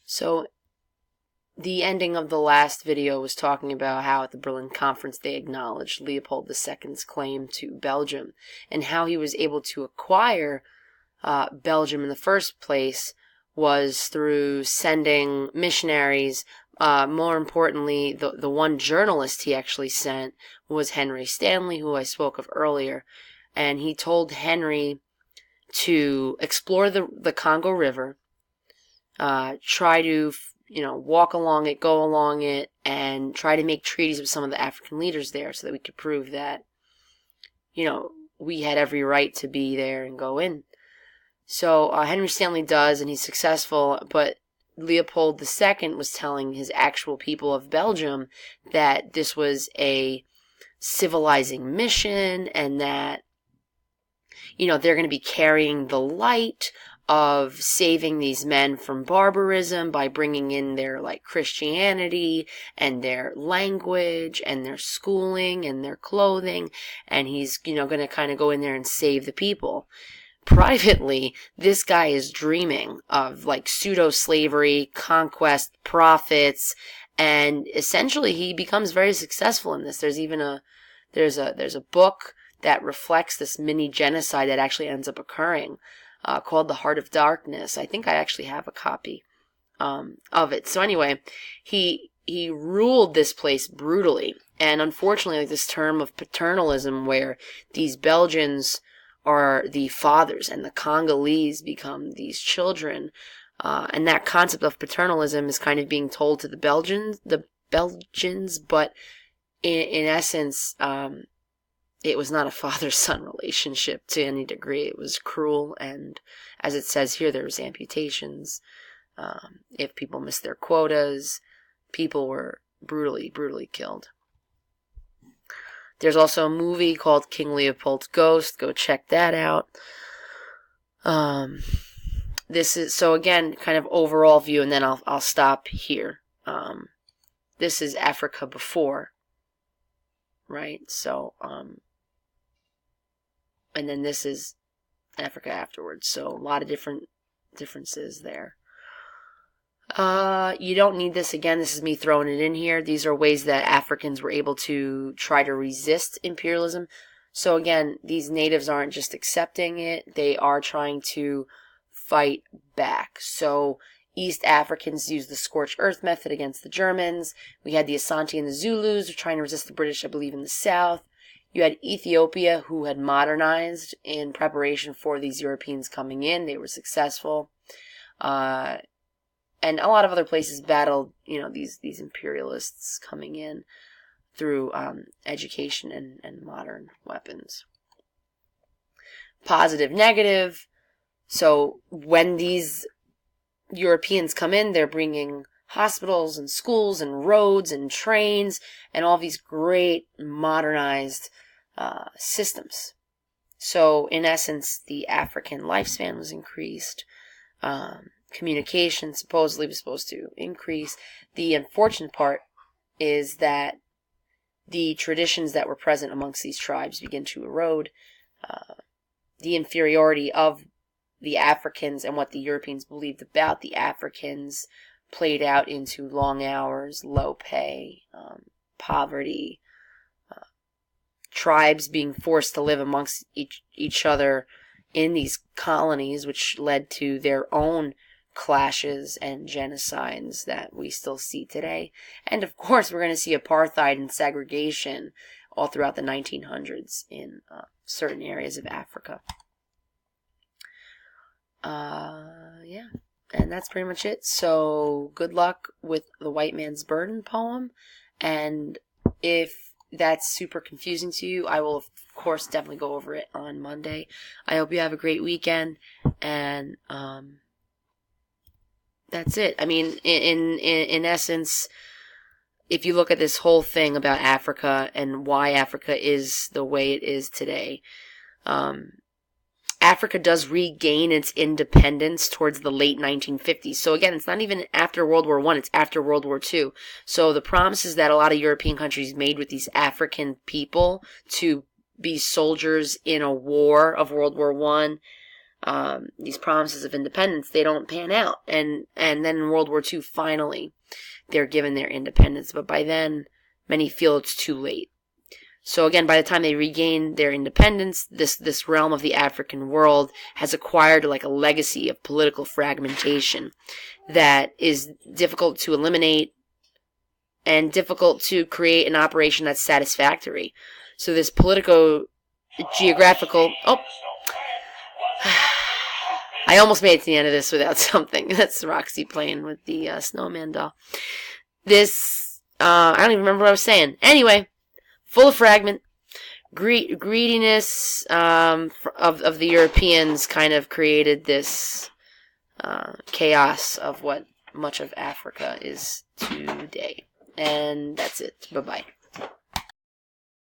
So the ending of the last video was talking about how at the Berlin Conference they acknowledged Leopold II's claim to Belgium and how he was able to acquire Belgium in the first place was through sending missionaries. More importantly, the one journalist he actually sent was Henry Stanley, who I spoke of earlier. And he told Henry to explore the Congo River, try to walk along it, go along it, and try to make treaties with some of the African leaders there so that we could prove that, we had every right to be there and go in. So Henry Stanley does, and he's successful, but Leopold II was telling his actual people of Belgium that this was a civilizing mission and that, they're going to be carrying the light of saving these men from barbarism by bringing in their Christianity and their language and their schooling and their clothing, and he's going to kind of go in there and save the people. Privately, this guy is dreaming of pseudo-slavery, conquest, profits, and essentially he becomes very successful in this. There's even there's a book that reflects this mini genocide that actually ends up occurring, called The Heart of Darkness. I think I actually have a copy of it. So anyway, he ruled this place brutally, and unfortunately, this term of paternalism, where these Belgians are the fathers and the Congolese become these children, and that concept of paternalism is kind of being told to the Belgians, but in essence, it was not a father-son relationship to any degree. It was cruel, and as it says here, there was amputations. If people missed their quotas, people were brutally killed. There's also a movie called King Leopold's Ghost. Go check that out. This is, so again, kind of overall view, and then I'll stop here. This is Africa before, right? So, and then this is Africa afterwards. So a lot of differences there. You don't need this. Again, this is me throwing it in here. These are ways that Africans were able to try to resist imperialism. So again, these natives aren't just accepting it. They are trying to fight back. So East Africans used the scorched earth method against the Germans. We had the Asante and the Zulus trying to resist the British, I believe, in the south. You had Ethiopia, who had modernized in preparation for these Europeans coming in. They were successful. And a lot of other places battled, these imperialists coming in through education and modern weapons. Positive, negative. So when these Europeans come in, they're bringing hospitals and schools and roads and trains and all these great modernized systems. So in essence, the African lifespan was increased. Communication supposedly was supposed to increase. The unfortunate part is that the traditions that were present amongst these tribes begin to erode. The inferiority of the Africans and what the Europeans believed about the Africans played out into long hours, low pay, poverty, tribes being forced to live amongst each other in these colonies, which led to their own clashes and genocides that we still see today. And of course, we're going to see apartheid and segregation all throughout the 1900s in certain areas of Africa. Yeah, and that's pretty much it. So good luck with the White Man's Burden poem, and if that's super confusing to you, I will of course definitely go over it on Monday. I hope you have a great weekend, and that's it. I mean, in essence, if you look at this whole thing about Africa and why Africa is the way it is today, Africa does regain its independence towards the late 1950s. So again, it's not even after World War I, it's after World War II. So the promises that a lot of European countries made with these African people to be soldiers in a war of World War I, these promises of independence, they don't pan out. And then in World War II, finally, they're given their independence. But by then, many feel it's too late. So again, by the time they regain their independence, this realm of the African world has acquired like a legacy of political fragmentation that is difficult to eliminate and difficult to create an operation that's satisfactory. So this politico-geographical... Oh! I almost made it to the end of this without something. That's Roxy playing with the snowman doll. This... I don't even remember what I was saying. Anyway... Full of fragment, greediness of the Europeans kind of created this chaos of what much of Africa is today. And that's it. Bye-bye.